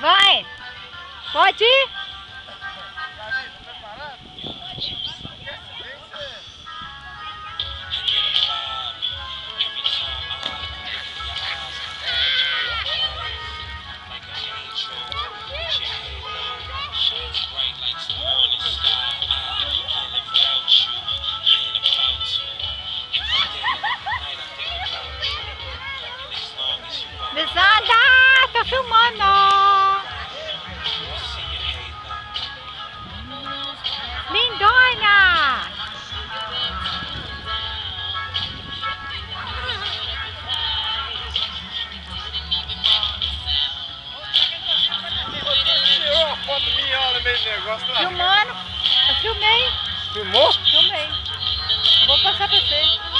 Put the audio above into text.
Vai! Pode ir? Lisandra, tô filmando! Lindona! Tirou uma foto minha lá no meio do negócio lá. Filmando? Eu filmei. Filmou? Filmei. Vou passar pra você.